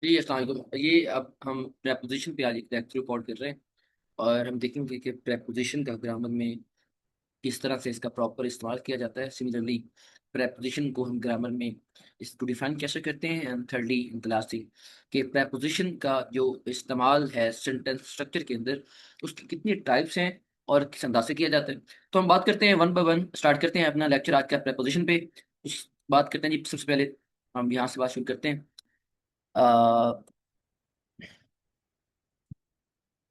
जी अस्सलाम वालेकुम। ये अब हम प्रेपोजिशन पे आज एक लेक्चर रिकॉर्ड कर रहे हैं और हम देखेंगे कि प्रेपोजिशन का ग्रामर में किस तरह से इसका प्रॉपर इस्तेमाल किया जाता है। सिमिलरली प्रेपोजिशन को हम ग्रामर में इसको डिफाइन कैसे करते हैं। एंड थर्डली एंड लास्टली कि प्रेपोजिशन का जो इस्तेमाल है सेंटेंस स्ट्रक्चर के अंदर उसकी कितनी टाइप्स हैं और किस अंदाज से किया जाता है। तो हम बात करते हैं वन बाय वन, स्टार्ट करते हैं अपना लेक्चर आज का प्रेपोजिशन पे। बात करते हैं जी, सबसे पहले हम यहाँ से बात शुरू करते हैं।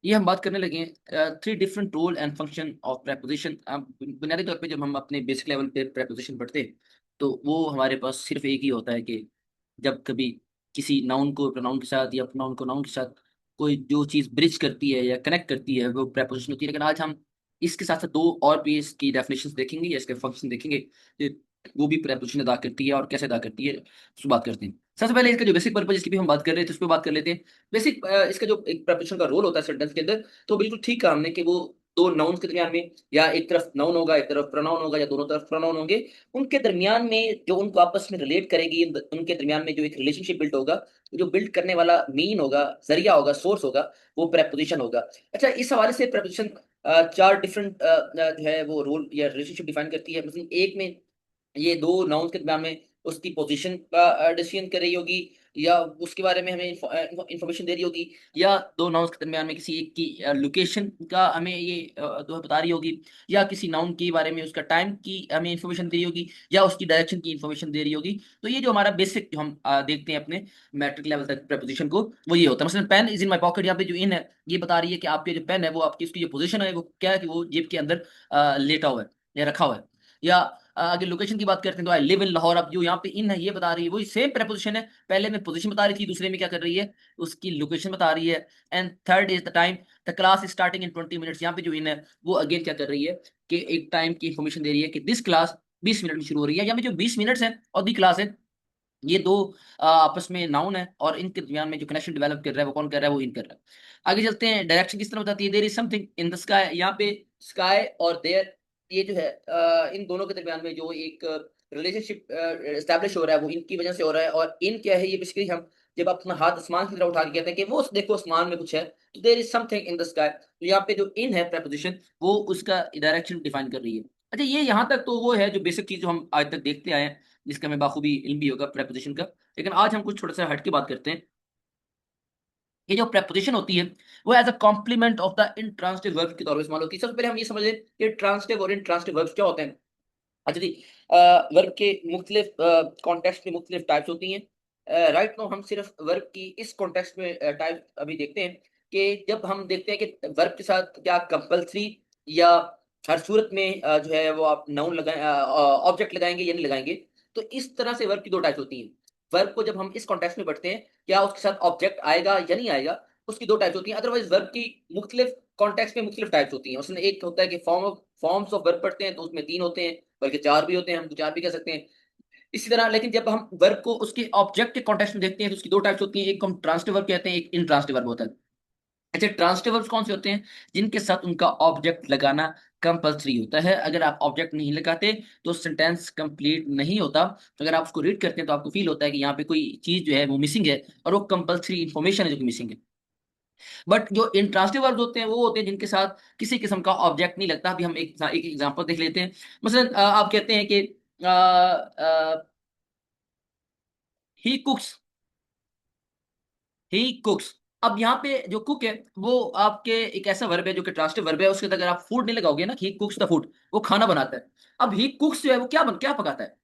ये हम बात करने लगे हैं three different role and function of preposition. बुनियादी तौर पे जब हम अपने बेसिक लेवल पे प्रेपोजिशन पढ़ते हैं तो वो हमारे पास सिर्फ एक ही होता है कि जब कभी किसी नाउन को प्रोनाउन के साथ या प्रोनाउन को नाउन के साथ कोई जो चीज़ ब्रिज करती है या कनेक्ट करती है वो प्रेपोजिशन होती है। लेकिन आज हम इसके साथ साथ दो और भी इसकी डेफिनेशंस देखेंगे या इसके फंक्शन देखेंगे कि वो भी प्रेपोजिशन अदा करती है और कैसे अदा करती है, उसकी बात करते हैं। सबसे पहले इसका जो बेसिक पर्पज जिसकी भी हम बात कर रहे थे उस पर बात कर लेते हैं। बेसिक इसका जो एक प्रेपोजिशन का रोल होता है सेंटेंस के अंदर, तो बिल्कुल ठीक कहा हमने कि वो दो नाउन के दरमियान में या एक तरफ नाउन होगा एक तरफ प्रोनाउन होगा या दोनों तरफ प्रोनाउन होंगे, उनके दरमियान में जो उनको आपस में रिलेट करेगी, उनके दरमियान में जो एक रिलेशनशिप बिल्ड होगा, जो बिल्ड करने वाला मीन होगा, जरिया होगा, सोर्स होगा, वो प्रेपोजिशन होगा। अच्छा, इस हवाले से प्रेपोजिशन चार डिफरेंट जो है वो रोल या रिलेशनशिप डिफाइन करती है। मतलब एक में ये दो नाउन के दरमियान में उसकी पोजीशन का डिसीजन कर रही होगी, या उसके बारे में हमें इंफॉर्मेशन दे रही होगी, या दो नाउन्स के दरमियान में किसी एक की लोकेशन का हमें ये जो है बता रही होगी, या किसी नाउन के बारे में उसका टाइम की हमें इंफॉर्मेशन दे रही होगी, या उसकी डायरेक्शन की इंफॉर्मेशन दे रही होगी। तो ये जो हमारा बेसिक जो हम देखते हैं अपने मैट्रिक लेवल तक प्रपोजिशन को, वो ये होता है। मसलन pen is in my pocket, यहाँ पे जो इन है ये बता रही है कि आपके जो पेन है वो आपकी उसकी जो पोजीशन है वो क्या है कि वो जेब के अंदर लेटा हुआ है या रखा हुआ है। या आगे लोकेशन की बात करते हैं तो आई लिव इन लाहौर, अब जो यहाँ पे इन है ये बता रही है वही सेम प्रेपोजिशन है। पहले में पोजीशन बता रही थी, दूसरे में क्या कर रही है उसकी लोकेशन बता रही है। And third is the time, the class starting in 20 minutes, यहाँ पे जो इन है वो अगेन क्या कर रही है कि एक टाइम की इंफॉर्मेशन दे रही है कि दिस क्लास 20 मिनट में शुरू हो रही है। यहाँ पे जो 20 मिनट्स है और दी क्लास है, ये दो आपस में नाउन है और इनके दरमियान में जो कनेक्शन डेवलप कर रहा है वो कौन कर रहा है, वो इन कर रहा है। आगे चलते हैं, डायरेक्शन किस तरह बताती है। There is something in the sky, यहाँ पे स्काई और देयर ये जो है इन दोनों के दरमियान में जो एक रिलेशनशिप एस्टैब्लिश हो रहा है वो इनकी वजह से हो रहा है। और इन क्या है, ये बेसिकली हम जब अपना हाथ आसमान की तरफ उठा के कहते हैं कि वो देखो आसमान में कुछ है, तो there is something in the sky, तो यहाँ पे जो इन है प्रपोजिशन वो उसका डायरेक्शन डिफाइन कर रही है। अच्छा, ये यहाँ तक तो वो है जो बेसिक चीज जो हम आज तक देखते आए हैं, जिसका हमें बाखूबी इल्म भी होगा प्रेपोजिशन का। लेकिन आज हम कुछ थोड़ा सा हट के बात करते हैं। ये जो प्रेपोजिशन होती है वो as a complement of the intransitive verb के तौर पर इस्तेमाल होती है। सबसे पहले हम ये समझ लें कि ट्रांसिटिव और इंट्रांसिटिव वर्ब्स क्या होते हैं। अच्छा जी, वर्ब के मुख्तलिफ कॉन्टेक्स्ट में मुख्तलिफ टाइप्स होती हैं। राइट नो हम सिर्फ वर्ब की इस कॉन्टेक्स्ट में टाइप अभी देखते हैं कि जब हम देखते हैं कि वर्ब के साथ क्या कंपल्सरी या हर सूरत में जो है वो आप नाउन लगाए ऑब्जेक्ट लगाएंगे या नहीं लगाएंगे। तो इस तरह से वर्ब की दो टाइप्स होती हैं। वर्ब को जब हम इस कॉन्टेक्स्ट में पढ़ते हैं, क्या उसके साथ ऑब्जेक्ट आएगा या नहीं आएगा, उसकी दो टाइप्स होती हैं। अदरवाइज वर्ब की मुख्तलिफ कॉन्टेक्स्ट में मुख्तलिफ टाइप्स होती हैं। उसमें एक होता है कि फॉर्म्स ऑफ वर्ब पढ़ते हैं तो उसमें तीन होते हैं, बल्कि चार भी होते हैं, हम तो चार भी कह सकते हैं। इसी तरह लेकिन जब हम वर्ब को उसके ऑब्जेक्ट के कॉन्टेक्स्ट में देखते हैं तो उसकी दो टाइप्स होती हैं, एक को हम ट्रांसिटिव वर्ब कहते हैं, एक इंट्रांसिटिव वर्ब होता है। अच्छा, ट्रांसिटिव वर्ब्स कौन से होते हैं? जिनके साथ उनका ऑब्जेक्ट लगाना कंपल्सरी होता है। अगर आप ऑब्जेक्ट नहीं लगाते तो सेंटेंस कंप्लीट नहीं होता। अगर आप उसको रीड करते हैं तो आपको फील होता है कि यहाँ पे कोई चीज जो है वो मिसिंग है और वो कंपल्सरी इंफॉर्मेशन है जो कि मिसिंग है। बट जो इंट्रांसिटिव वर्ब्स होते हैं वो होते हैं जिनके साथ किसी किस्म का ऑब्जेक्ट नहीं लगता। अभी हम एक एग्जांपल देख लेते हैं। मसलन आप कहते हैं कि ही कुक्स, ही कुक्स। अब यहाँ पे जो कुक है वो आपके एक ऐसा वर्ब है जो कि ट्रांसिटिव वर्ब है, उसके साथ अगर आप फूड नहीं लगाओगे ना, ही कुक्स द फूड, वो खाना बनाता है। अब ही कुक्स जो है वो क्या पकाता है।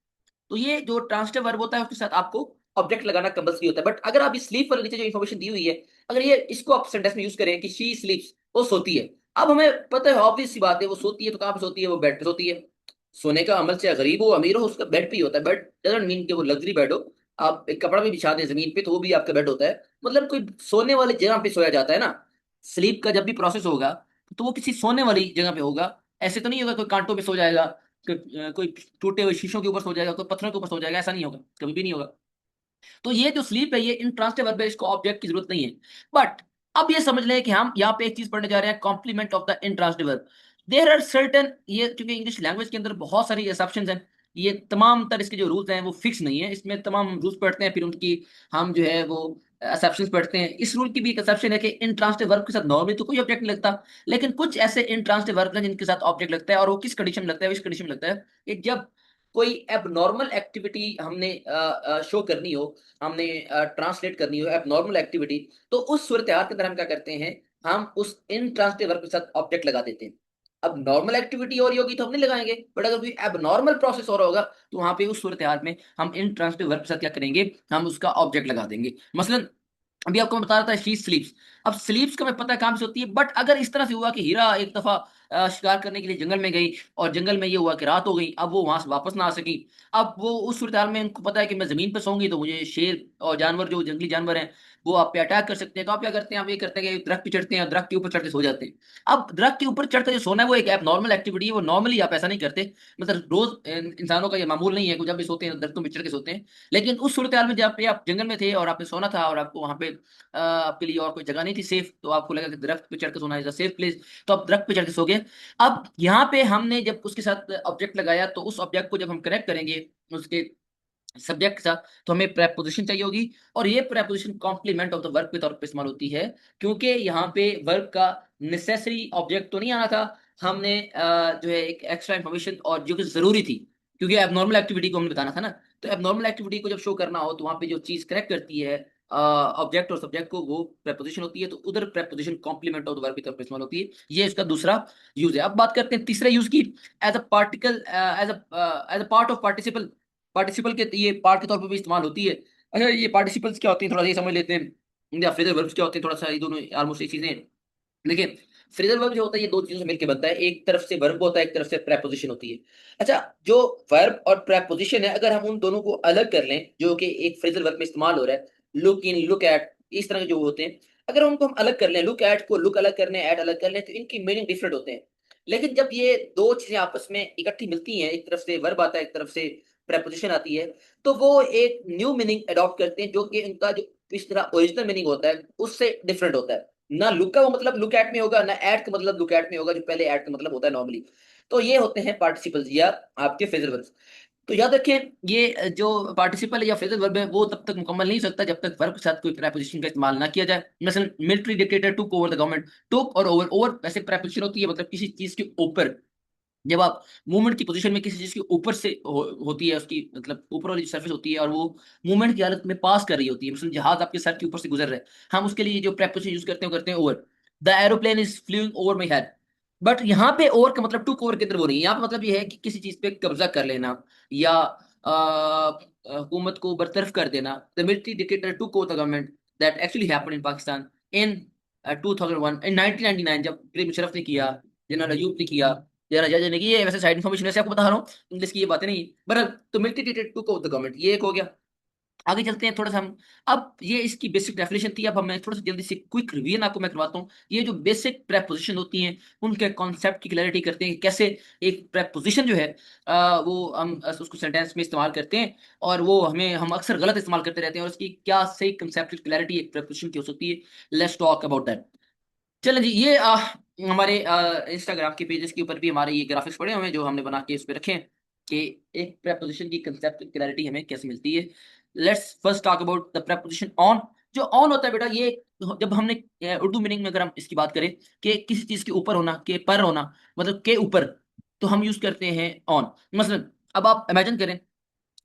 तो ये जो ट्रांसिटिव वर्ब होता है उसके साथ आपको ऑब्जेक्ट लगाना कंपल्सरी होता है। बट अगर आप इस स्लीप वाले नीचे जो इन्फॉर्मेशन दी हुई है, अगर ये इसको आप सेंटेंस में यूज करें कि शी स्लीप्स, वो सोती है। अब हमें पता है ऑब्वियस सी बात है, वो सोती है तो कहाँ पे सोती है, वो बेड पे सोती है। सोने का अमल चाहे गरीब हो अमीर हो उसका बेड पे ही होता है। बेड डजंट मीन कि वो लग्जरी बेड हो। आप एक कपड़ा भी बिछा दें जमीन पे तो वो भी आपका बेड होता है। मतलब कोई सोने वाली जगह पे सोया जाता है ना। स्लीप का जब भी प्रोसेस होगा तो वो किसी सोने वाली जगह पे होगा। ऐसे तो नहीं होगा कोई कांटों पे सो जाएगा, कोई टूटे हुए शीशों के ऊपर सो जाएगा, कोई पत्थरों के ऊपर सो जाएगा, ऐसा नहीं होगा, कभी भी नहीं होगा। तो ये जो स्लीप है ये इंट्रांसिटिव वर्ब है, इसको ऑब्जेक्ट की जरूरत नहीं है। बट अब ये समझ लें कि हम यहाँ पे एक चीज पढ़ने जा रहे हैं, complement of the intransitive verb. There are certain, ये क्योंकि इंग्लिश लैंग्वेज के अंदर बहुत सारी एक्सेप्शंस हैं, ये तमाम तरह इसके जो रूल्स हैं वो फिक्स नहीं है। इसमें तमाम रूल्स पढ़ते हैं फिर उनकी हम जो है वो एक्सेप्शंस पढ़ते हैं। इस रूल की भी एक एक्सेप्शन है कि इंट्रांसिटिव वर्ब के साथ नॉर्मली तो कोई ऑब्जेक्ट नहीं लगता, लेकिन कुछ ऐसे इंट्रांसिटिव वर्ब हैं जिनके साथ ऑब्जेक्ट लगता है, और वो किस कंडीशन में लगता है, इस कंडीशन में लगता है कि जब कोई एबनॉर्मल एक्टिविटी हमने शो करनी हो, हमने ट्रांसलेट करनी हो एबनॉर्मल एक्टिविटी, तो उस सूरत हाल के अंदर हम क्या करते हैं, हम उस इंट्रांसिटिव वर्ब के साथ ऑब्जेक्ट लगा देते हैं। अब नॉर्मल एक्टिविटी हो रही होगी तो हम नहीं लगाएंगे, बट अगर कोई एबनॉर्मल प्रोसेस हो रहा होगा तो वहां पे उस सूरत हाल में हम इंट्रांसिटिव वर्ब के साथ क्या करेंगे, हम उसका ऑब्जेक्ट लगा देंगे। मसलन अभी आपको मैं बता रहा था शी स्लीप्स। अब स्लीप्स का मैं पता है काम से होती है, बट अगर इस तरह से हुआ कि हीरा एक दफा शिकार करने के लिए जंगल में गई, और जंगल में ये हुआ कि रात हो गई, अब वो वहां से वापस ना आ सकी। अब वो उस सूरत हाल में उनको पता है कि मैं जमीन पर सोऊंगी तो मुझे शेर और जानवर, जो जंगली जानवर हैं, वो आप पे अटैक कर सकते हैं। तो आप क्या करते हैं, आप ये करते हैं कि दरख्त पे चढ़ते हैं और दरख्त के ऊपर चढ़ के सो जाते हैं। अब दरख्त के ऊपर चढ़कर जो सोना है वो एक ऐप नॉर्मल एक्टिविटी है, वो नॉर्मली आप ऐसा नहीं करते, मतलब रोज इंसानों का ये मामूल नहीं है कि जब भी सोते हैं दरख्तों पे चढ़ के सोते हैं। लेकिन उस सूरत हाल में जब पे आप जंगल में थे और आपने सोना था, और आपको वहां पे आपके लिए और कोई जगह नहीं थी सेफ, तो आपको लगा कि दरख्त पे चढ़ के सोना इज अ सेफ प्लेस, तो आप दरख्त पे चढ़ के सो गए। अब यहाँ पे हमने जब उसके साथ ऑब्जेक्ट लगाया, तो उस ऑब्जेक्ट को जब हम कनेक्ट करेंगे उसके सब्जेक्ट के साथ, तो हमें प्रेपोजिशन चाहिए होगी, और ये preposition complement of the verb के तौर पर इस्तेमाल होती है, क्योंकि यहाँ पे वर्ब का नेसेसरी ऑब्जेक्ट तो नहीं आना था, हमने जो है एक एक्स्ट्रा इंफॉर्मेशन और जो कि जरूरी थी, क्योंकि एबनॉर्मल एक्टिविटी को हमने बताना था ना। तो एबनॉर्मल एक्टिविटी को जब शो करना हो तो वहां पे जो चीज करेक्ट करती है ऑब्जेक्ट और सब्जेक्ट को, वो प्रेपोजिशन होती है, तो उधर preposition complement of the verb की तौर पर इस्तेमाल होती है। ये इसका दूसरा यूज है। अब बात करते हैं तीसरे यूज की, as a particle, as a part of participle. Participle के ये पार्ट के तौर पर भी इस्तेमाल होती है। अच्छा, ये पार्टिसिपल्स क्या होती हैं, थोड़ा सा ये समझ लेते हैं, या फ्रेजल वर्ब्स क्या होते हैं, थोड़ा सा ये दोनों ऑलमोस्ट एक चीजें हैं। देखिए, फ्रेजल वर्ब जो होता है ये दो चीजों से मिलकर बनता है, एक तरफ से वर्ब होता है, एक तरफ से प्रेपोजिशन होती है। अच्छा, जो वर्ब और प्रेपोजिशन है, अगर हम उन दोनों को अलग कर लें, जो कि एक फ्रेजल वर्ब में इस्तेमाल हो रहा है, लुक इन, लुक एट, इस तरह के जो होते हैं, अगर उनको हम अलग कर लें, लुक एट को लुक अलग कर लें, एट अलग कर लें, तो इनकी मीनिंग डिफरेंट होते हैं। लेकिन जब ये दो चीजें आपस में इकट्ठी मिलती हैं, एक तरफ से वर्ब आता है, एक तरफ से प्रेपोजिशन आती है, तो वो एक न्यू मीनिंग अडॉप्ट करते हैं, जो कि उनका जो इस तरह ओरिजिनल मीनिंग होता है उससे डिफरेंट होता है। ना लुक का वो मतलब लुक एट में होगा, ना एट का मतलब लुक एट में होगा, जो पहले एट का मतलब होता है नॉर्मली। तो ये होते हैं पार्टिसिपल्स या आपके फ्रेजल वर्ब्स। तो याद रखें, ये जो पार्टिसिपल या फ्रेजल वर्ब है वो तब तक मुकम्मल नहीं हो सकता जब तक वर्ब के साथ कोई प्रेपोजिशन का इस्तेमाल ना किया जाए। मसलन military dictator took over the government, took और ओवर, ओवर वैसे प्रेपोजिशन होती है, मतलब किसी चीज के ऊपर। जब आप मूवमेंट की पोजीशन में किसी चीज के ऊपर से होती है, उसकी मतलब ऊपर वाली सरफेस होती है, और वो मूवमेंट की हालत में पास कर रही होती है, मतलब जहाज आपके सर के ऊपर से गुजर रहा है, हम उसके लिए जो प्रेपोजिशन यूज करते हैं वो करते हैं over. The aeroplane is flying over my head. But यहाँ पे ओवर का मतलब टुक ओवर के अंदर वो नहीं है, यहाँ पे मतलब ये है कि किसी चीज पे कब्जा कर लेना, या हुकूमत को बरतरफ कर देना। The military dictator took over the government, that actually happened in Pakistan in 2001, in 1999, जब प्रेम मुशर्रफ ने किया, जनरल अयूब ने किया, जरा जज ने की। ये वैसे साइड इन्फॉर्मेशन वैसे आपको बता रहा हूँ, इंग्लिश की ये बातें नहीं। बरल तो military dictator took over the government, ये एक हो गया। आगे चलते हैं थोड़ा सा हम। अब ये इसकी बेसिक डेफिनेशन थी, अब मैं थोड़ा सा जल्दी से क्विक रिवीजन आपको मैं करवाता हूँ। ये जो बेसिक प्रेपोजिशन होती हैं उनके कॉन्सेप्ट की क्लैरिटी करते हैं कि कैसे एक प्रेपोजिशन जो है वो हम उसको सेंटेंस में इस्तेमाल करते हैं, और वो हम अक्सर गलत इस्तेमाल करते रहते हैं, और उसकी क्या सही कंसेप्ट क्लैरिटी एक प्रेपोजिशन की हो सकती है। Let's talk about that. चलें जी, ये हमारे इंस्टाग्राम के पेजेस के ऊपर भी हमारे ये ग्राफिक्स पड़े हुए हैं, जो हमने बना के इस पे रखे हैं कि एक प्रेपोजिशन की कंसेप्ट क्लैरिटी हमें कैसे मिलती है। Let's first talk about the preposition on. जो ऑन होता है बेटा, ये जब हमने उर्दू मीनिंग में अगर हम इसकी बात करें कि किसी चीज के ऊपर होना, के पर होना, मतलब के ऊपर, तो हम यूज करते हैं ऑन। मसलन अब आप इमेजिन करें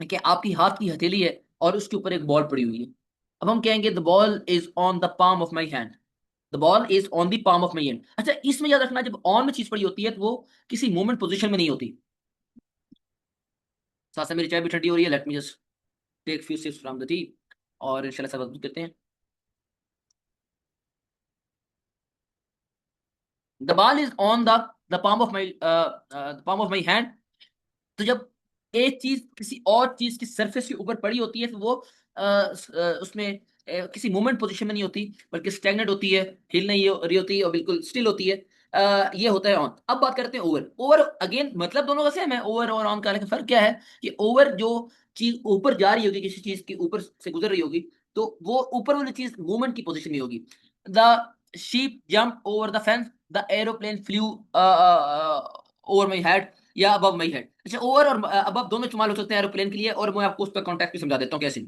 कि आपकी हाथ की हथेली है और उसके ऊपर एक बॉल पड़ी हुई है। अब हम कहेंगे the ball is on the palm of my hand, the ball is on the palm of my hand. अच्छा, इसमें याद रखना, जब ऑन में चीज पड़ी होती है तो वो किसी मूवमेंट पोजीशन में नहीं होती। साथ साथ मेरी चाय भी ठंडी हो रही है, let me just take few sips from the tea, और इंशाल्लाह सब करते हैं। The ball is on the palm of my hand. तो जब एक चीज किसी और चीज की सरफेस के ऊपर पड़ी होती है तो वो उसमें किसी मूवमेंट पोजीशन में नहीं होती, बल्कि स्टैग्नेट होती है, हिल नहीं रही होती और बिल्कुल स्टिल होती है। ये होता है ऑन। अब बात करते हैं ओवर। ओवर अगेन मतलब दोनों का सेम है, ओवर और ऑन का, लेकिन फर्क क्या है कि ओवर जो चीज ऊपर जा रही होगी, किसी चीज के ऊपर से गुजर रही होगी, तो वो ऊपर वाली चीज मूवमेंट की पोजीशन में होगी। The sheep jump over the fence, the aeroplane flu over my head, या अबव माई हेड। अच्छा, ओवर और अबव दोनों इस्तेमाल हो सकते हैं एरोप्लेन के लिए, और मैं आपको उस पर कॉन्टेक्ट भी समझा देता हूँ कैसे।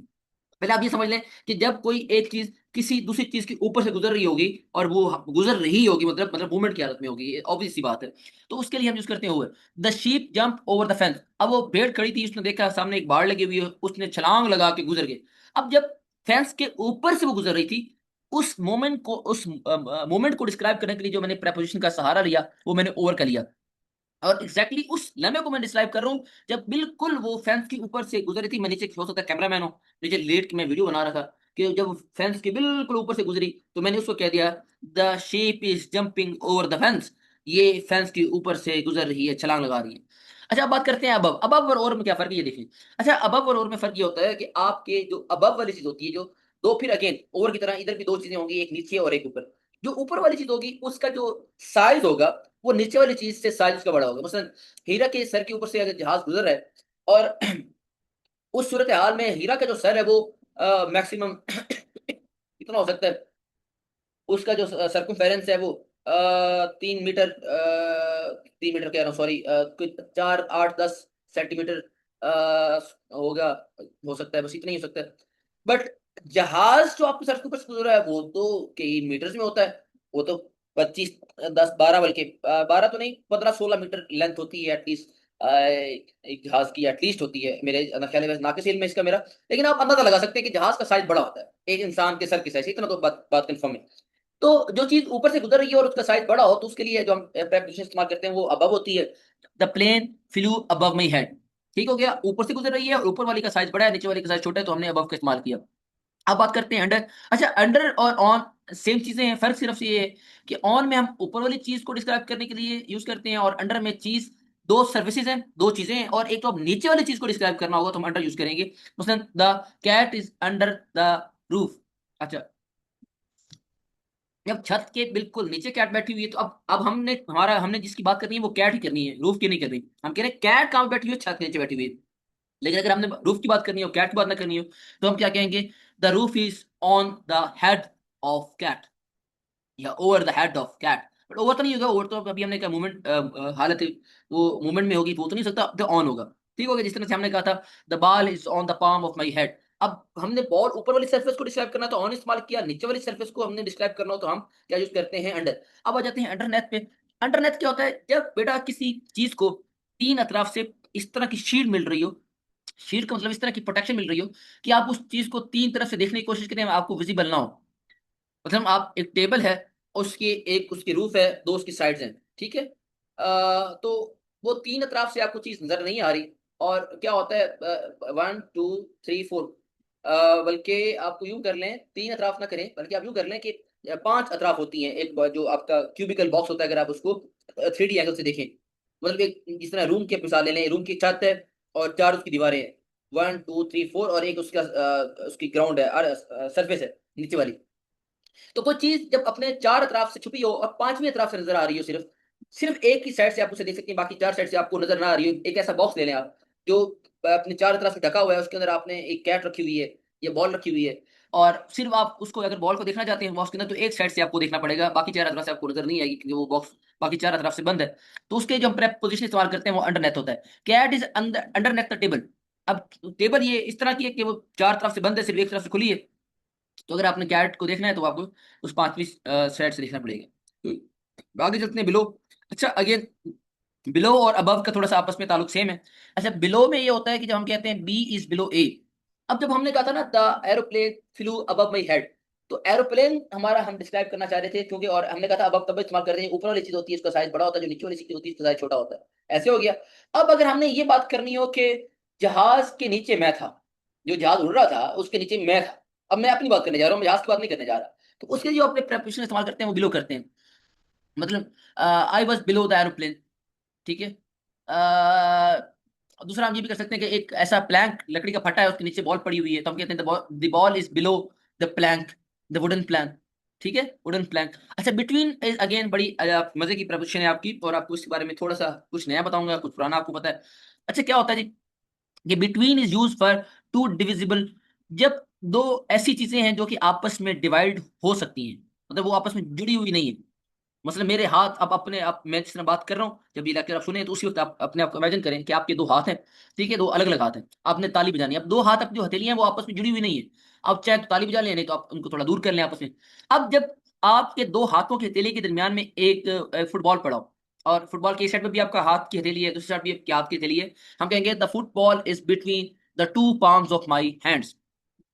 पहले आप ये समझ लें कि जब कोई एक चीज किसी दूसरी चीज के ऊपर से गुजर रही होगी, और वो गुजर रही होगी मतलब मूवमेंट की हालत में होगी, ऑब्वियस सी बात है, तो उसके लिए हम यूज करते हैं over. The sheep jump over the fence. अब वो भेड़ खड़ी थी, उसने देखा सामने एक बाड़ लगी हुई है, उसने छलांग लगा के गुजर गई। अब जब फेंस के ऊपर से वो गुजर रही थी, उस मोमेंट को डिस्क्राइब करने के लिए जो मैंने प्रेपोजिशन का सहारा लिया, वो मैंने ओवर का लिया। और एग्जैक्टली उस लम्हे को मैं डिस्क्राइब कर रहा हूँ जब बिल्कुल वो फेंस के ऊपर से गुजरी थी। मैं नीचे, हो सकता है कैमरामैन हो, नीचे लेट के मैं वीडियो बना रहा था, कि जब फेंस के बिल्कुल ऊपर से गुजरी तो मैंने उसको कह दिया the shape is jumping over the fence. ये फेंस के ऊपर से गुजर रही है, छलांग लगा रही है। अच्छा, अब बात करते हैं अबव। अबव और ओवर में क्या फर्क है ये देखिए। अच्छा, अबव और ओवर में फर्क ये होता है कि आपके जो अबव वाली चीज होती है, जो दो, फिर अगेन ओवर की तरह इधर भी दो चीजें होंगी, एक नीचे और एक ऊपर। जो ऊपर वाली चीज होगी उसका जो साइज होगा वो नीचे वाली चीज से साइज उसका बड़ा होगा। मसलन हीरा के सर के ऊपर से अगर जहाज गुजर रहा है, और उस सूरत हाल में हीरा का जो सर है वो मैक्सिमम कितना हो सकता है, उसका जो सर्कमफेरेंस है वो 3 मीटर, 3 मीटर कह रहा हूँ, सॉरी, कुछ 4, 8, 10 सेंटीमीटर होगा, हो सकता है, बस इतना ही हो सकता है। बट जहाज जो आपके सर के ऊपर से गुजरा है वो तो कई मीटर्स में होता है। वो तो 25, 10, 12, बल्कि 12 तो नहीं, 15, 16 मीटर लेंथ होती है एटलीस्ट, एक जहाज की एटलीस्ट होती है मेरे ख्याल में, नाकिस इल्म है इसका मेरा। लेकिन आप अंदाजा लगा सकते हैं कि जहाज का साइज बड़ा होता है एक इंसान के सर के साइज, इतना तो बात कंफर्म है। तो जो चीज ऊपर से गुजर रही है और उसका साइज बड़ा हो, तो उसके लिए जो हम प्रेपोजिशन इस्तेमाल करते हैं वो अबव होती है। The plane flew above my head. ठीक हो गया, ऊपर से गुजर रही है और ऊपर वाली का साइज बड़ा है, नीचे वाली का साइज छोटा है, तो हमने अबव का इस्तेमाल किया। अब बात करते हैं अंडर। अच्छा, अंडर और ऑन सेम चीजें हैं, फर्क सिर्फ ये है कि ऑन में हम ऊपर वाली चीज को डिस्क्राइब करने के लिए यूज करते हैं, और अंडर में चीज, दो सर्विसेज हैं, दो चीजें हैं, और एक तो अब नीचे वाली चीज को डिस्क्राइब करना होगा तो हम अंडर यूज करेंगे। मसलन the cat is under the roof. अच्छा, जब छत के बिल्कुल नीचे कैट बैठी हुई है, तो अब हमने जिसकी बात करनी है वो कैट ही करनी है, रूफ की नहीं करनी। हम कह रहे हैं कैट कहाँ बैठी हुई है, छत के नीचे बैठी हुई है। लेकिन अगर हमने रूफ की बात करनी हो, कैट की बात ना करनी हो, तो हम क्या कहेंगे, the roof is on the head of cat, या over the head of cat. But over तो नहीं होगा, ओवर तो अभी हमने क्या मूवमेंट हालत है, वो मूवमेंट में होगी, तो वो तो नहीं हो सकता, तो ऑन होगा। ठीक हो गया, जिस तरह से हमने कहा था the ball is on the palm of my head. अब हमने बॉल ऊपर वाली सरफेस को डिस्क्राइब करना तो ऑन इस्तेमाल किया, नीचे वाली सरफेस को हमने डिस्क्राइब करना हो तो हम क्या यूज करते हैं, अंडर। अब आ जाते हैं अंडरनेथ पे। अंडरनेथ क्या होता है, जब बेटा किसी चीज को तीन अतराफ से इस तरह की शील्ड मिल रही हो, शील्ड का मतलब इस तरह की प्रोटेक्शन मिल रही हो कि आप उस चीज को तीन तरफ से देखने की कोशिश करें, आपको विजिबल ना हो। मतलब आप, एक टेबल है, उसकी एक उसकी रूफ है, दो उसकी साइड्स हैं, ठीक है, तो वो तीन अतराफ से आपको चीज नजर नहीं आ रही। और क्या होता है, 1, 2, 3, 4, बल्कि आपको यूं कर लें, तीन अतराफ ना करें, बल्कि आप यूं कर लें कि पांच अतराफ होती हैं। एक जो आपका क्यूबिकल बॉक्स होता है, अगर आप उसको 3D एंगल से देखें, मतलब एक जिस तरह रूम की मिसाल ले लें, रूम की छत है और चार उसकी दीवारें हैं, 1, 2, 3, 4, और एक उसका उसकी ग्राउंड है, सरफेस है नीचे वाली। तो कोई चीज जब अपने चार अतराफ से छुपी हो और पांचवी अतराफ से नजर आ रही हो, सिर्फ सिर्फ एक ही साइड से आप उसे देख सकते हैं, बाकी चार साइड से आपको नजर ना आ रही हो। एक ऐसा बॉक्स ले लें आप, जो अपने चार तरफ से ढका हुआ है, उसके अंदर आपने एक कैट रखी हुई है या बॉल रखी हुई है, और सिर्फ आप उसको अगर बॉल को देखना चाहते हैं बॉक्स के अंदर, तो एक साइड से आपको देखना पड़ेगा, बाकी चार तरफ से आपको नजर नहीं आएगी, क्योंकि वो बॉक्स बाकी चार तरफ से बंद है। तो उसके जो हम प्रेपोजिशन इस्तेमाल करते हैं वो अंडरनेथ होता है। Cat is underneath the table. अब टेबल ये इस तरह की है कि वो चार तरफ से बंद है, सिर्फ एक तरफ से खुली है। तो अगर आपने कैरेट को देखना है तो आपको उस पांचवी साइड से देखना पड़ेगा। तो आगे चलते हैं बिलो। अच्छा, अगेन बिलो और अबव का थोड़ा सा आपस में ताल्लुक सेम है। अच्छा, बिलो में ये होता है कि जब हम कहते हैं बी इज बिलो ए। अब जब हमने कहा था ना the aeroplane flu above my head, तो एरोप्लेन हमारा हम डिस्क्राइब करना चाह रहे थे, क्योंकि और हमने कहा था अबव तब इस्तेमाल करते हैं, ऊपर वाली चीज होती है उसका साइज बड़ा होता है, जो नीचे वाली चीज होती है उसका साइज छोटा होता है, ऐसे हो गया। अब अगर हमने ये बात करनी हो कि जहाज के नीचे मैं था, जो जहाज उड़ रहा था उसके नीचे मैं था, अब मैं अपनी बात करने जा रहा हूँ, मैं जहाज की बात नहीं करने जा रहा, तो उसके लिए जो अपने प्रेपोजिशन इस्तेमाल करते हैं वो बिलो करते हैं। मतलब I was below the aeroplane. ठीक है। दूसरा हम ये भी कर सकते हैं कि एक ऐसा प्लैंक लकड़ी का फटा है, उसके नीचे बॉल पड़ी हुई है, तो हम कहते हैं the ball is below the plank, the wooden plank. ठीक है, वुडन प्लैंक। अच्छा, बिटवीन इज अगेन बड़ी मजे की प्रपोजिशन है आपकी, और आपको इसके बारे में थोड़ा सा कुछ नया बताऊंगा, कुछ पुराना आपको पता है। अच्छा, क्या होता है जी, ये between is use for two divisible. जब दो ऐसी चीजें हैं जो कि आपस में डिवाइड हो सकती हैं, मतलब वो आपस में जुड़ी हुई नहीं है, मतलब मेरे हाथ, आप अपने आप, मैं जिस तरह बात कर रहा हूँ, जब ये लेक्चर आप सुने तो उसी वक्त आप अपने आप को इमेजिन करें कि आपके दो हाथ हैं, ठीक है, दो अलग अलग हाथ हैं, आपने ताली बजानी है। अब दो हाथ, अपनी जो हथेलियां हैं वो आपस में जुड़ी हुई नहीं है। आप चाहे तो ताली बजा लें, नहीं तो आप उनको थोड़ा दूर कर लें आपस में। अब जब आपके दो हाथों की हथेली के दरमियान में एक फुटबॉल पड़ा हो, और फुटबॉल की साइड में भी आपका हाथ की हथेली है, दूसरी साइड भी आपके हाथ की हथेली है, हम कहेंगे the football is between the two palms of my hands.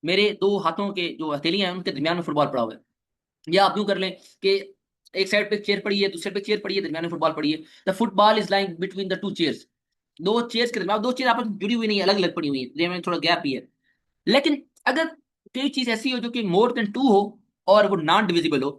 मेरे दो हाथों के जो हथेलियां हैं उनके दरमियान में फुटबॉल पड़ा हुआ है। या आप यूं कर लें कि एक साइड पे चेयर पड़ी है, दूसरी साइड पे चेयर पड़ी है, दरमियान में फुटबॉल पड़ी है। The football is lying between the two chairs. दो चेयर्स के दरमियान, दो चेयर आपस में जुड़ी हुई नहीं है, अलग अलग पड़ी हुई है, दरमियान में थोड़ा गैप ही है। लेकिन अगर कोई चीज ऐसी हो जो कि मोर देन टू हो और वो नॉन डिविजिबल हो,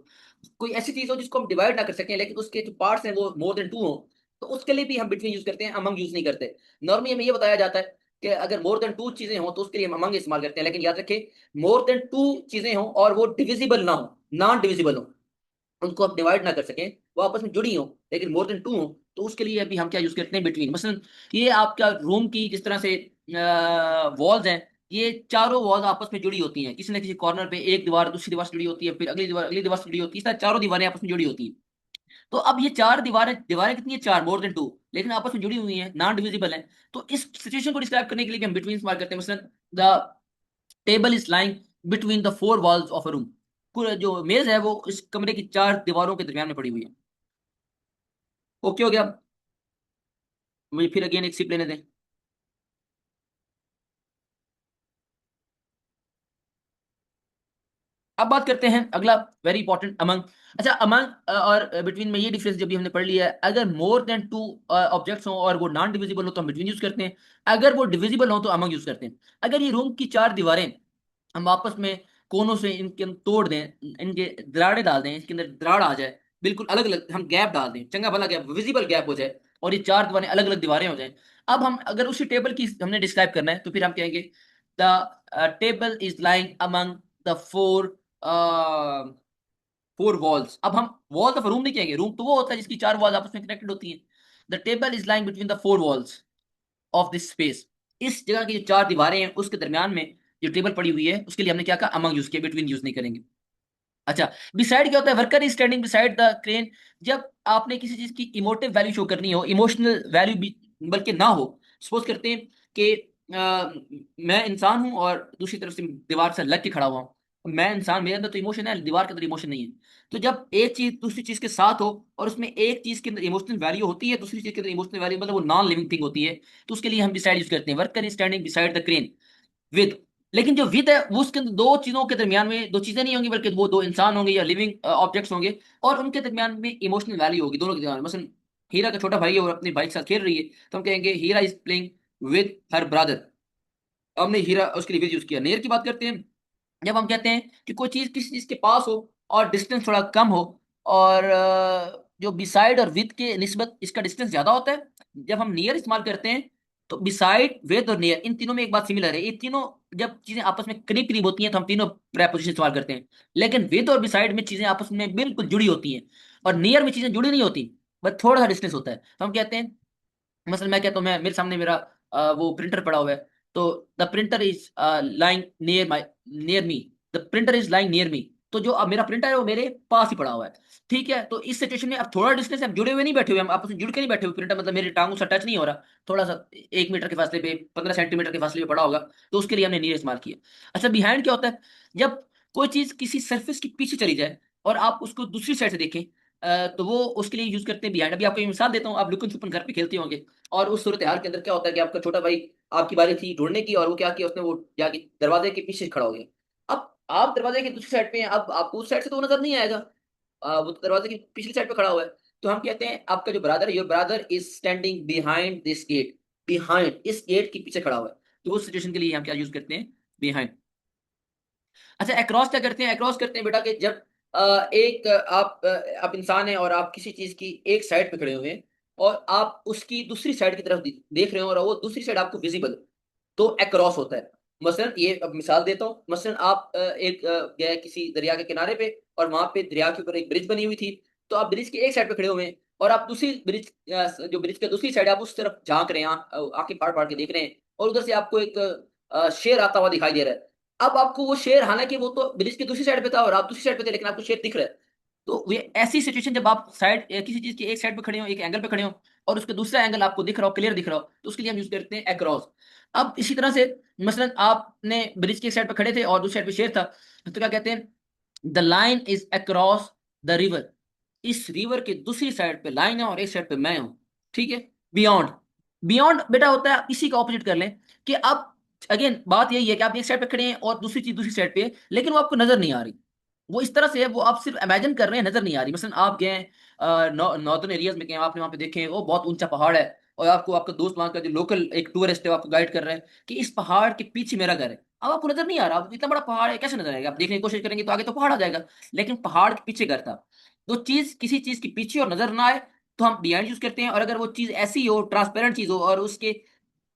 कोई ऐसी चीज हो जिसको हम डिवाइड ना कर सकें लेकिन उसके जो पार्ट्स हैं वो मोर देन टू हो, तो उसके लिए भी हम बिटवीन यूज करते हैं, अमंग यूज नहीं करते। नॉर्मली हमें ये बताया जाता है कि अगर मोर देन टू चीजें हो तो उसके लिए हम अमंग इस्तेमाल करते हैं। लेकिन याद रखें, मोर देन टू चीजें हो और वो डिविजिबल ना हो, नॉन डिविजिबल हो, उनको आप डिवाइड ना कर सकें, वो आपस में जुड़ी हो लेकिन मोर देन टू हो, तो उसके लिए अभी हम क्या यूज करते हैं, बिटवीन। मसलन ये आपका रूम की जिस तरह से वॉल्स हैं, ये चारों वॉल्स आपस में जुड़ी होती हैं, किसी न किसी कॉर्नर पे एक दीवार दूसरी दीवार से जुड़ी होती है, फिर अगली दीवार से जुड़ी होती है, इस तरह चारों दीवारें आपस में जुड़ी होती हैं। तो अब ये चार दीवारें दीवारें कितनी है, चार, मोर देन टू, लेकिन आपस में जुड़ी हुई हैं, नॉन डिविजिबल है। तो इस सिचुएशन को डिस्क्राइब करने के लिए भी हम बिटवीन इस्तेमाल करते हैं। मसलन the table is lying between the four walls of a room. पूरा जो मेज है वो इस कमरे की चार दीवारों के दरमियान में पड़ी हुई है। ओके हो गया? मुझे फिर अगेन एक सिप लेने दें। अब बात करते हैं अगला, वेरी इंपॉर्टेंट, अमंग। अच्छा, अमंग और बिटवीन में ये डिफरेंस जब भी हमने पढ़ लिया है, अगर मोर देन टू ऑब्जेक्ट्स हो और वो नॉन डिविजिबल हो तो हम बिटवीन यूज करते हैं, अगर वो डिविजिबल हो तो अमंग यूज करते हैं। अगर ये रूम की चार दीवारें हम आपस में कोनों से इनके हम तोड़ दें, इनके दराड़े डाल दें, इसके अंदर दराड़ आ जाए, बिल्कुल अलग अलग हम गैप डाल दें, चंगा भला गैप, विजिबल गैप हो जाए, और ये चार दीवारें अलग अलग दीवारें हो जाएं। अब हम अगर उसी टेबल की हमने डिस्क्राइब करना है तो फिर हम कहेंगे the table is lying among the four four walls. अब हम वॉल ऑफ रूम नहीं कहेंगे, रूम तो वो होता है जिसकी चार वॉल्स आपस में कनेक्टेड होती हैं। The table is lying between the four walls of this space. इस जगह की जो चार दीवारें हैं उसके दरमियान में जो टेबल पड़ी हुई है, उसके लिए हमने क्या कहा, अमंग यूज किया, बिटवीन यूज नहीं करेंगे। अच्छा, बिसाइड क्या होता है, worker is standing beside the crane. जब आपने किसी चीज की इमोटिव वैल्यू शो करनी हो, इमोशनल वैल्यू भी बल्कि ना हो, सपोज करते हैं कि मैं इंसान हूं और दूसरी तरफ से दीवार से लग के खड़ा हुआ हूं, मैं इंसान, मेरे अंदर तो इमोशन है, दीवार के अंदर इमोशन नहीं है। तो जब एक चीज दूसरी चीज के साथ हो और उसमें एक चीज के अंदर इमोशनल वैल्यू होती है, दूसरी चीज के अंदर इमोशनल वैल्यू, मतलब वो नॉन लिविंग थिंग होती है, तो उसके लिए हम बिसाइड यूज करते हैं, worker is standing beside the crane with. लेकिन जो विद है वो उसके अंदर दो चीजों के दरमियान में दो चीजें नहीं होंगी, बल्कि वो दो इंसान होंगे या लिविंग ऑब्जेक्ट्स होंगे, और उनके दरमियान में इमोशनल वैल्यू होगी दोनों के दरमियान। मसलन हीरा का छोटा भाई है और अपनी भाई के साथ खेल रही है, तो हम कहेंगे Hira is playing with her brother. हमने हीरा उसके लिए विद यूज किया। नेयर की बात करते हैं, जब हम कहते हैं कि कोई चीज किसी चीज के पास हो और डिस्टेंस थोड़ा कम हो, और जो बिसाइड और विद के निस्बत इसका डिस्टेंस ज्यादा होता है। जब हम नियर इस्तेमाल करते हैं तो बिसाइड, विद और नियर, इन तीनों में एक बात सिमिलर है, ये तीनों जब चीजें आपस में करीब करीब होती हैं तो हम तीनों प्रेपोजिशन इस्तेमाल करते हैं। लेकिन विद और बिसाइड में चीजें आपस में बिल्कुल जुड़ी होती हैं, और नियर में चीजें जुड़ी नहीं होती, बस थोड़ा सा डिस्टेंस होता है, तो हम कहते हैं, मसलन मैं कहता हूँ, मैं मेरे सामने मेरा वो प्रिंटर पड़ा हुआ है, तो the printer is lying near my near me, the printer is lying near me. तो जो अब मेरा प्रिंटर है वो मेरे पास ही पड़ा हुआ है, ठीक है। तो इस सिचुएशन में अब थोड़ा डिस्टेंस है, हम जुड़े हुए नहीं बैठे हुए, हम आपस में जुड़ के नहीं बैठे हुए, प्रिंटर मतलब मेरे टांगों से टच नहीं हो रहा, थोड़ा सा 1 मीटर के फासले पे, 15 सेंटीमीटर के फासले पे पड़ा होगा, तो उसके लिए हमने नियर इस्तेमाल किया। अच्छा, बिहाइंड क्या होता है, जब कोई चीज किसी सरफेस के पीछे चली जाए और आप उसको दूसरी साइड से देखें, तो वो उसके लिए यूज करते हैं बिहाइंड। अभी आपको एक मिसाल देता हूँ, आप लुकन छुपन घर पे खेलते होंगे, और उस सूरत हाल के अंदर क्या होता है कि आपका छोटा भाई, आपकी बारी थी ढूंढने की, और वो क्या किया उसने, वो जाके दरवाजे के पीछे खड़ा हो गया। अब आप दरवाजे की दूसरी साइड पे हैं, अब आपको उस साइड से तो वो नजर नहीं आएगा, वो तो दरवाजे की पिछली साइड पे खड़ा हुआ है। तो हम कहते हैं आपका जो ब्रदर है, your brother is standing behind this gate, behind इस गेट के पीछे खड़ा हुआ है। तो उस सिचुएशन के लिए हम क्या यूज करते हैं, बिहाइंड। अच्छा, अक्रॉस क्या करते हैं, अक्रॉस करते हैं बेटा कि जब एक आप इंसान है और आप किसी चीज की एक साइड पे खड़े हुए हैं, और आप उसकी दूसरी साइड की तरफ देख रहे हो, और वो दूसरी साइड आपको विजिबल, तो अक्रॉस होता है। मसलन ये अब मिसाल देता हूँ, मसलन आप गए किसी दरिया के किनारे पे, और वहां पे दरिया के ऊपर एक ब्रिज बनी हुई थी, तो आप ब्रिज की एक साइड पे खड़े हुए हैं, और आप दूसरी ब्रिज, जो ब्रिज की दूसरी साइड, आप उस तरफ झांक रहे हैं, आंखें फाड़ फाड़ के देख रहे हैं, और उधर से आपको एक शेर आता हुआ दिखाई दे रहा है। अब आपको वो शेर, हालांकि वो तो ब्रिज की दूसरी साइड पे था और आप दूसरी साइड पे थे, लेकिन आपको शेर दिख रहा है। तो ये ऐसी सिचुएशन जब आप साइड किसी चीज के एक साइड पे खड़े हो, एक एंगल पे खड़े हो, और उसके दूसरा एंगल आपको दिख रहा हो, क्लियर दिख रहा हो, तो उसके लिए हम यूज करते हैं अक्रॉस। अब इसी तरह से मसलन आपने ब्रिज के एक साइड पे खड़े थे और दूसरी साइड पे शेर था, तो क्या कहते हैं, the line is across the river. इस रिवर के दूसरी साइड पे लाइन है और एक साइड पे मैं हूं, ठीक है। बियॉन्ड, बियॉन्ड बेटा होता है इसी का ऑपोजिट कर लें, कि अब अगेन बात यही है कि आप एक साइड पे खड़े हैं और दूसरी चीज दूसरी साइड पे है, लेकिन वो आपको नजर नहीं आ रही। वो इस तरह से है, वो आप सिर्फ इमेजिन कर रहे हैं, नजर नहीं आ रही। मसलन आप गए नॉर्दर्न एरियाज में गए, आपने वहां पे देखे वो बहुत ऊंचा पहाड़ है, और आपको आपका दोस्त वहां का जो लोकल एक टूरिस्ट है वो आपको गाइड कर रहे हैं कि इस पहाड़ के पीछे मेरा घर है। अब आपको नजर नहीं आ रहा, अब इतना बड़ा पहाड़ है कैसे नजर आएगा, आप देखने की कोशिश करेंगे तो आगे तो पहाड़ आ जाएगा, लेकिन पहाड़ के पीछे घर था। तो चीज किसी चीज के पीछे और नजर ना आए तो हम बिहाइंड यूज करते हैं, और अगर वो चीज ऐसी हो, ट्रांसपेरेंट चीज हो, और उसके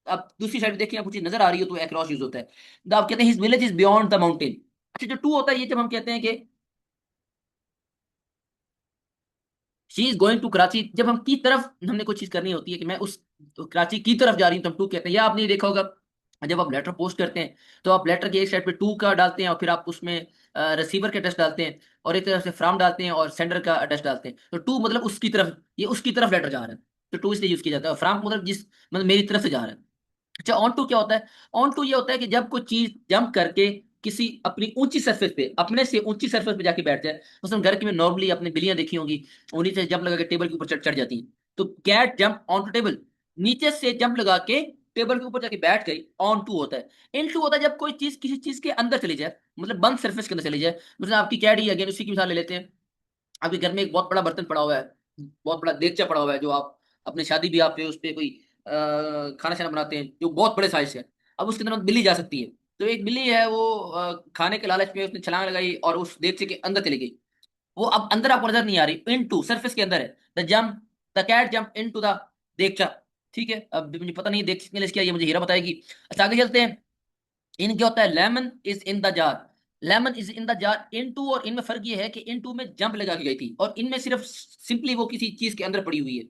आप दूसरी साइड देखिए आपको चीज नजर आ रही हो, तो अक्रॉस यूज होता है। तो आप कहते हैं his village is beyond the mountain. अच्छा, जो टू होता है ये जब हम कहते हैं कि she is going to Karachi, जब हम की तरफ हमने कोई चीज करनी होती है कि मैं उस कराची की तरफ जा रही हूँ, तो हम टू कहते हैं। या आपने ये देखा होगा जब आप लेटर पोस्ट करते हैं तो आप लेटर के एक साइड पे टू का डालते हैं और फिर आप उसमें रिसीवर का एड्रेस डालते हैं, और एक तरफ से फ्रॉम डालते हैं और सेंडर का एड्रेस डालते हैं। तो टू मतलब उसकी तरफ, ये उसकी तरफ लेटर जा रहा है, तो टू इसलिए यूज किया जाता है। और फ्रॉम मतलब जिस, मतलब मेरी तरफ से जा रहा है। अच्छा, ऑन टू क्या होता है? ऑन टू ये होता है कि जब कोई चीज जंप करके किसी अपनी ऊंची सरफेस पे, अपने से ऊंची सरफेस पे जाके बैठ जाए। मतलब घर की में नॉर्मली अपनी बिल्लियां देखी होंगी, उन्हीं से जंप लगा के टेबल के ऊपर चढ़ चढ़ जाती हैं। तो cat jump on to table, नीचे से जंप लगा के टेबल के ऊपर जाके बैठ गई, ऑन टू होता है। इन टू होता है जब कोई चीज किसी चीज के अंदर चली जाए, मतलब बंद सरफेस के अंदर चली जाए। मतलब आपकी कैट ही, अगेन उसी की मिसाल ले लेते हैं। आपके घर में एक बहुत बड़ा बर्तन पड़ा हुआ है, बहुत बड़ा देगचा पड़ा हुआ है, जो आप अपने शादी ब्याह पे उस पे कोई खाना शाना बनाते हैं, जो बहुत बड़े साइज है। अब उसके अंदर बिल्ली जा सकती है। तो एक बिल्ली है, वो खाने के लालच में उसने छलांग लगाई और उस देगचे के अंदर चली गई। वो अब अंदर आपको नजर नहीं आ रही, इन टू सरफेस के अंदर है। The cat jump into the degcha. ठीक है, अब मुझे पता नहीं देख किसने क्या, ये मुझे हीरा बताएगी। अच्छा, आगे चलते हैं। इन क्या होता है? Lemon is in the jar. Lemon is in the jar, in to और इनमें फर्क ये है कि इन टू में जंप लगा के गई थी, और इनमें सिर्फ सिंपली वो किसी चीज के अंदर पड़ी हुई है।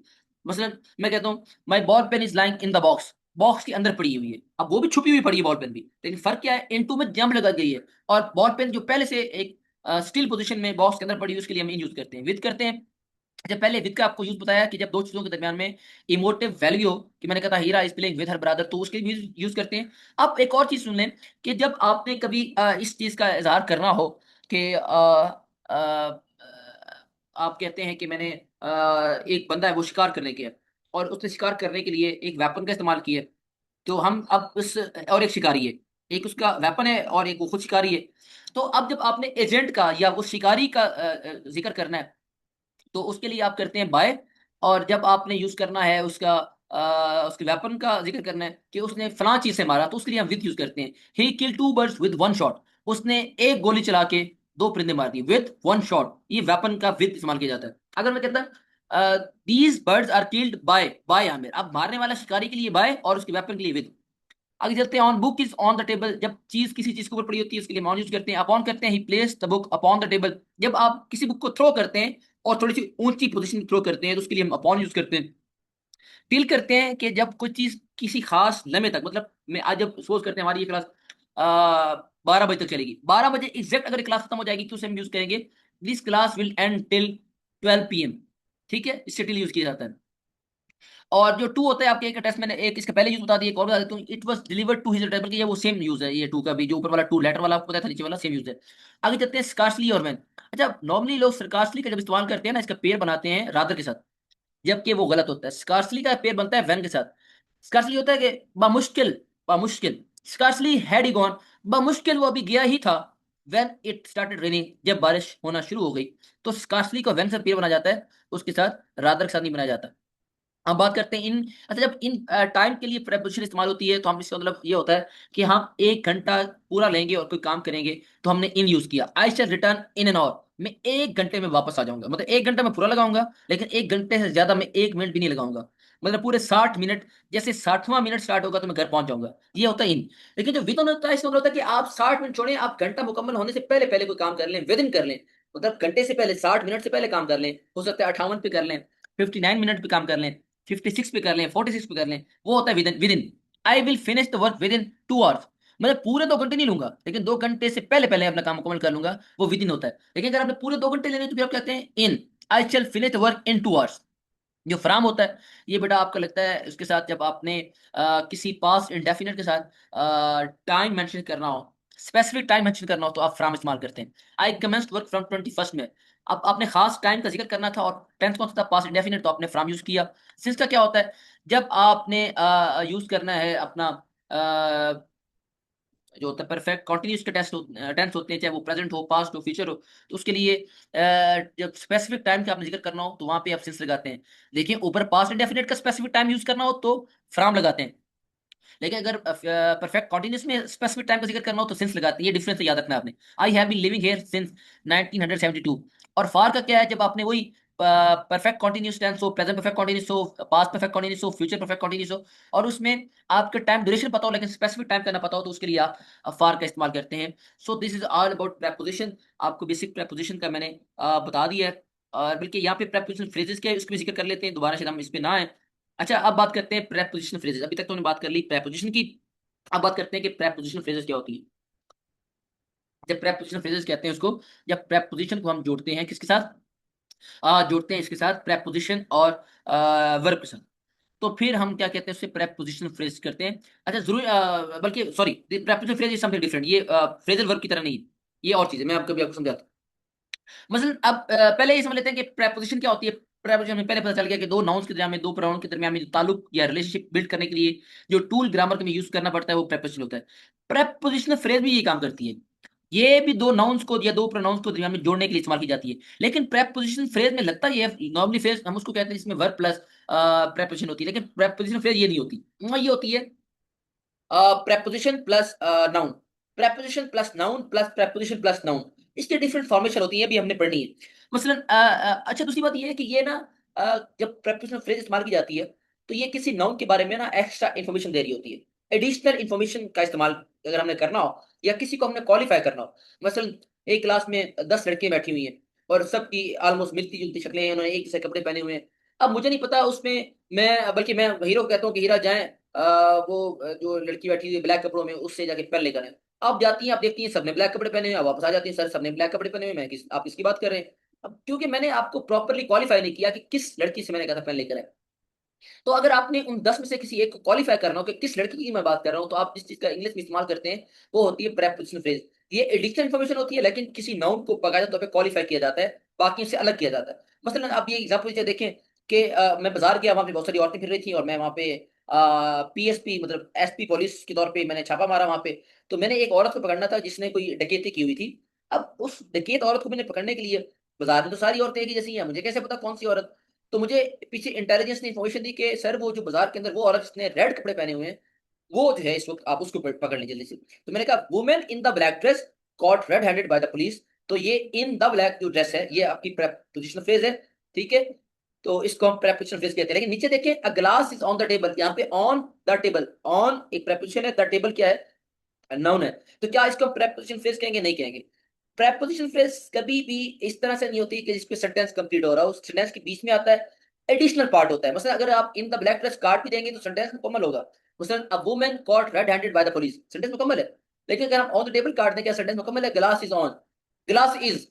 मसलन मैं कहता हूँ my ball pen is lying in the box, box के अंदर पड़ी हुई है। अब वो भी छुपी हुई पड़ी है बॉल पेन भी, लेकिन फर्क क्या है, इन टू में जंप लगा गई है। और बॉल पेन जो पहले से एक स्टिल पोजीशन में बॉक्स के अंदर पड़ी है, उसके लिए हम इन यूज करते हैं, विद करते हैं। जब पहले विद का आपको यूज बताया कि जब दो चीजों के दरमियान में इमोटिव वैल्यू हो, कि मैंने कहा था Hira is playing with her brother, तो उसके लिए यूज करते हैं। अब एक और चीज सुन लें, कि जब आपने कभी इस चीज का इजहार करना हो कि आप कहते हैं कि मैंने एक बंदा है वो शिकार करने गया, और उसने शिकार करने के लिए एक वेपन का इस्तेमाल किया। तो हम अब उस, और एक शिकारी है, एक उसका वेपन है और एक वो खुद शिकारी है। तो अब जब आपने एजेंट का या उस शिकारी का जिक्र करना है, तो उसके लिए आप करते हैं बाय। और जब आपने यूज करना है उसका उसके वेपन का जिक्र करना है कि उसने फलां चीज से मारा, तो उसके लिए हम विद यूज करते हैं। He kill two birds with one shot, उसने एक गोली चला के दो परिंदे मार दिए, विद वन शॉट। ये वेपन का विद इस्तेमाल किया जाता है। अगर मैं कहता these birds are killed by, by Aamir, अब मारने वाला शिकारी के लिए बाय और उसके वेपन के लिए विद। आगे चलते हैं, on book is on the table, जब चीज किसी चीज के ऊपर पड़ी होती है उसके लिए ऑन यूज करते हैं। अपॉन करते हैं, he place the book upon the table, जब आप किसी बुक को थ्रो करते हैं और थोड़ी सी ऊंची पोजीशन में थ्रो करते हैं, तो उसके लिए हम अपॉन यूज करते हैं। टिल करते हैं कि जब कोई चीज किसी खास लम्हे तक, मतलब मैं आज जब सपोज करते हैं हमारी ये क्लास 12 बजे तक चलेगी, 12 बजे एग्जैक्ट अगर क्लास खत्म हो जाएगी तो उसे हम यूज करेंगे this class will and till 12 PM। ठीक है, इससे टिल यूज किया जाता है। और जो टू होता है आपके, एक टेस्ट मैंने एक इसका पहले यूज बता दिया, एक और बता देता हूँ, it was delivered to his table, ये वो सेम यूज है, ये टू का भी जो ऊपर वाला टू लेटर वाला आपको पता था, नीचे वाला सेम यूज है। आगे चलते हैं, स्कार्सली और व्हेन। अच्छा, नॉर्मली लोग स्कार्सली का जब इस्तेमाल करते हैं ना, इसका पेयर बनाते हैं रादर के साथ, जबकि वो गलत होता है। स्कार्सली का पेयर बनता है व्हेन के साथ। स्कार्सली होता है कि बामुश्किल, बामुश्किल, स्कार्सली हैड ही गॉन, बामुश्किल वो अभी गया ही था, व्हेन इट स्टार्टेड रेनिंग, जब बारिश होना शुरू हो गई। तो स्कार्सली का व्हेन से पेयर बना जाता है, उसके साथ रादर के साथ नहीं बनाया जाता। हम बात करते हैं इन। अच्छा, जब इन टाइम के लिए प्रेपोजिशन इस्तेमाल होती है, तो हम इसका मतलब ये होता है कि हम 1 घंटा पूरा लेंगे और कोई काम करेंगे, तो हमने इन यूज किया। आई शैल रिटर्न इन एन आवर, मैं 1 घंटे में वापस आ जाऊंगा, मतलब 1 घंटा मैं पूरा लगाऊंगा, लेकिन 1 घंटे से ज्यादा मैं 1 मिनट भी नहीं लगाऊंगा। मतलब पूरे 60 मिनट, जैसे 60वां मिनट स्टार्ट होगा तो मैं घर पहुंच जाऊंगा, ये होता है इन। लेकिन जो विद इन होता है, इसका मतलब होता है कि आप 60 मिनट छोड़ें, आप घंटा मुकम्मल होने से पहले पहले कोई काम कर लें, विद इन कर लें। मतलब घंटे से पहले, 60 मिनट से पहले काम कर लें, हो सकता है 58 पे कर लें, 59 मिनट पे काम कर लें, 56 पे कर लें, 46 पे कर लें, वो होता है with in. With in, I will finish the work with in 2 hours. मतलब पूरे 2 घंटे नहीं लूंगा, लेकिन 2 घंटे से पहले पहले अपना काम मुकम्मल कर लूंगा, वो विद इन होता है। लेकिन अगर आपने पूरे 2 घंटे लेने तो फिर आप कहते हैं in, I shall finish the work in 2 hours. जो फ्राम होता है, ये बेटा आपका लगता है उसके साथ जब आपने किसी पास्ट इंडेफिनिट के साथ टाइम मेंशन करना हो, स्पेसिफिक टाइम मेंशन करना हो, तो आप फ्राम इस्तेमाल करते हैं। आई कमेंस्ड वर्क फ्रॉम 21st में, अब आपने खास टाइम का जिक्र करना था और टेंथ कौन सा था, पास्ट इंडेफिनिट, तो आपने फ्राम यूज किया। सिंस का क्या होता है, जब आपने यूज करना है अपना जो होता है परफेक्ट कॉन्टिन्यूस के टेंस होते हैं, चाहे वो प्रेजेंट हो, पास्ट हो, फ्यूचर हो, तो उसके लिए जब स्पेसिफिक टाइम का आपने जिक्र करना हो तो वहां पे आप सिंस लगाते हैं। देखिए ऊपर पास्ट इंडेफिनिट का स्पेसिफिक टाइम यूज करना हो तो फ्रॉम लगाते हैं, लेकिन अगर परफेक्ट कॉन्टिन्यूस में स्पेसिफिक टाइम का जिक्र करना हो तो सिंस लगाते हैं। ये डिफरेंस याद रखना है आपने। I have been living here since 1972। और फार का क्या है, जब आपने वही परफेक्ट कॉन्टिन्यूस टेंस हो, प्रेजेंट परफेक्ट कॉन्टिन्यूस हो, पास्ट परफेक्ट कॉन्टिन्यूस हो, फ्यूचर परफेक्ट कॉन्टिन्यूस हो, और उसमें आपके टाइम ड्यूरेशन पता हो लेकिन स्पेसिफिक टाइम का ना पता हो, तो उसके लिए आप फार का इस्तेमाल करते हैं। So this is all about preposition. आपको बेसिक प्रेपोजिशन का मैंने बता दिया है। और बल्कि यहाँ पे प्रेपोजिशन फ्रेजेस के उसके भी जिक्र कर लेते हैं, दोबारा शायद हम इस पे ना आए। अच्छा, अब बात करते हैं प्रेपोजिशन फ्रेजेस। अभी तक तो हमने बात कर ली प्रेपोजिशन की, अब बात करते हैं कि प्रेपोजिशन फ्रेजेस क्या होती है। जब प्रेपोजिशन फ्रेजेस कहते हैं उसको, जब प्रेपोजिशन को हम जोड़ते हैं किसके साथ, जोड़ते हैं इसके साथ प्रेपोजिशन और वर्ब के साथ, तो फिर हम क्या कहते हैं उससे प्रेपोजिशन फ्रेज करते हैं। अच्छा जरूर बल्कि sorry, preposition phrase is something different, ये फ्रेजल वर्ब की तरह नहीं है, ये और चीज है, मैं आपको भी आपको समझाता हूँ। मसलन अब पहले ये समझ लेते हैं कि प्रेपोजिशन क्या होती है। प्रेपोजिशन में पहले पता चल गया कि दो नाउन्स के दरमियान में, दो प्रोनाउन के दरमियान में जो ताल्लुक या रिलेशनशिप बिल्ड करने के लिए जो टूल ग्रामर में यूज करना पड़ता है वो प्रेपोजिशन होता है। प्रेपोजिशनल फ्रेज भी ये काम करती है, ये भी दो नाउन्स को या दो प्रोनाउंस को दरमियान में जोड़ने के लिए इस्तेमाल की जाती है। लेकिन प्रेपोजिशन फ्रेज में लगता है ये नॉर्मली फ्रेज हम उसको कहते हैं जिसमें वर्ब प्लस प्रेपोजिशन होती है, लेकिन प्रेपोजिशन फ्रेज ये नहीं होती। ये होती है preposition plus noun, preposition plus noun plus preposition plus noun. इसके डिफरेंट फॉर्मेशन होती है, भी हमने पढ़नी है। मसलन अच्छा दूसरी बात ये है कि ये ना जब प्रेपोजिशनल फ्रेज इस्तेमाल की जाती है तो ये किसी नाउन के बारे में ना एक्स्ट्रा इन्फॉर्मेशन दे रही होती है। एडिशनल इन्फॉर्मेशन का इस्तेमाल अगर हमने करना हो या किसी को हमने क्वालिफाई करना हो, मसलन एक क्लास में 10 लड़कियां बैठी हुई हैं और सबकी ऑलमोस्ट मिलती जुलती शक्लें हैं, उन्होंने एक जैसे कपड़े पहने हुए हैं। अब मुझे नहीं पता उसमें, मैं बल्कि मैं हीरो को कहता हूँ कि हीरा जाए वो जो लड़की बैठी हुई है ब्लैक कपड़ों में उससे जाके पेन लेकर आए। अब जाती हैं, आप देखती हैं सबने ब्लैक कपड़े पहने हुए हैं, वापस आ जाती हैं सर सबने ब्लैक कपड़े पहने हुए हैं, आप किसकी बात कर रहे हैं। अब क्योंकि मैंने आपको प्रॉपरली क्वालिफाई नहीं किया कि किस लड़की से मैंने कहा था पेन लेकर आए। तो अगर आपने उन 10 में से किसी एक को क्वालिफाई करना हो कि किस लड़की की मैं बात कर रहा हूं, तो आप जिस चीज का इंग्लिश में इस्तेमाल करते हैं वो होती है प्रेपोजिशनल फ्रेज। ये एडिशनल इन्फॉर्मेशन होती है, लेकिन किसी नाउन को बाकायदा तौर पे क्वालिफाई किया जाता है, बाकी से अलग किया जाता है। मसलन आप ये एग्जांपल देखें कि मैं बाजार गया, वहां पे बहुत सारी औरतें फिर रही थी और मैं वहां पे पीएसपी मतलब एसपी पुलिस के तौर पे मैंने छापा मारा वहां पे। तो मैंने एक औरत को पकड़ना था जिसने कोई डकैती की हुई थी। अब उस डकैत औरत को मैंने पकड़ने के लिए, बाजार में तो सारी औरतें एक ही जैसी हैं, मुझे कैसे पता कौन सी औरत। तो मुझे पीछे इंटेलिजेंस ने इन्फॉर्मेशन दी कि सर वो जो बाजार के अंदर वो औरत जिसने रेड कपड़े पहने हुए हैं वो जो है इस वक्त आप उसको पकड़ लें जल्दी से। तो मैंने कहा women in the black dress cot red handed by the police. तो ये इन द ब्लैक जो ड्रेस है ये आपकी प्रेपोजिशनल फ्रेज है, ठीक है। तो इसको हम प्रेपोजिशनल फ्रेज कहते हैं। लेकिन नीचे देखें a glass is on the table, यहाँ पे ऑन द टेबल, ऑन एक प्रेपोजिशन है, द टेबल क्या है, नाउन है। तो क्या इसको प्रेपोजिशन फ्रेज कहेंगे, नहीं कहेंगे। प्रेपोजिशन फ्रेज कभी भी इस तरह से नहीं होती कि जिसपे सेंटेंस कंप्लीट हो रहा हो, उस सेंटेंस के बीच में आता है एडिशनल पार्ट होता है। मतलब अगर आप इन द ब्लैक ड्रेस काट भी देंगे तो सेंटेंस मुकम्मल होगा। मतलब a woman cot red handed by the police, sentence मुकम्मल है। लेकिन अगर हम ऑन द टेबल काट दें, क्या सेंटेंस मुकम्मल है, glass is on, glass is.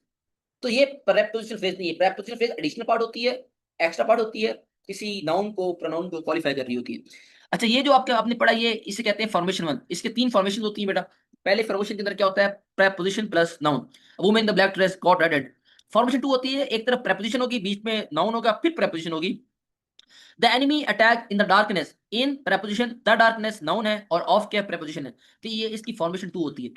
तो ये प्रेपोजिशन फ्रेज नहीं है। प्रेपोजिशन फ्रेज एडिशनल पार्ट होती है, एक्स्ट्रा पार्ट होती है, किसी नाउन को प्रोनाउन को क्वालिफाई कर रही होती है। अच्छा ये जो आपके आपने पढ़ा ये इसे कहते हैं फॉर्मेशन वन। इसके तीन फॉर्मेशन होती है बेटा। पहले फॉर्मेशन के अंदर क्या होता है, preposition plus noun, women in the black dress got raided. Formation two होती है, एक तरफ प्रेपोजिशन होगी, बीच में नाउन होगा, फिर प्रेपोजिशन होगी। The enemy attack in the darkness, in preposition, the darkness noun है और ऑफ क्या प्रेपोजिशन है। तो ये इसकी फॉर्मेशन टू होती है।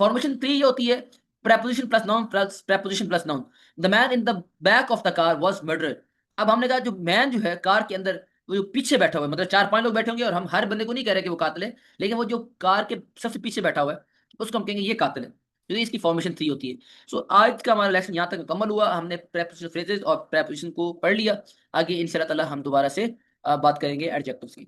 फॉर्मेशन थ्री ये होती है preposition plus noun plus preposition plus noun. The man in the back of the car was murder. अब हमने कहा जो मैन जो है कार के अंदर, वो जो पीछे बैठा हुआ है, मतलब 4-5 लोग बैठे होंगे और हम हर बंदे को नहीं कह रहे कि वो कातिल है, लेकिन वो जो कार के सबसे पीछे बैठा हुआ है उसको हम कहेंगे ये कातिल है। तो ये इसकी फॉर्मेशन थ्री होती है। सो आज का हमारा लेसन यहाँ तक मुकम्मल हुआ। हमने प्रेपोजिशन फ्रेजेस और प्रेपोजिशन को पढ़ लिया। आगे इंशाल्लाह ताला हम दोबारा से बात करेंगे एडजेक्टिव्स की।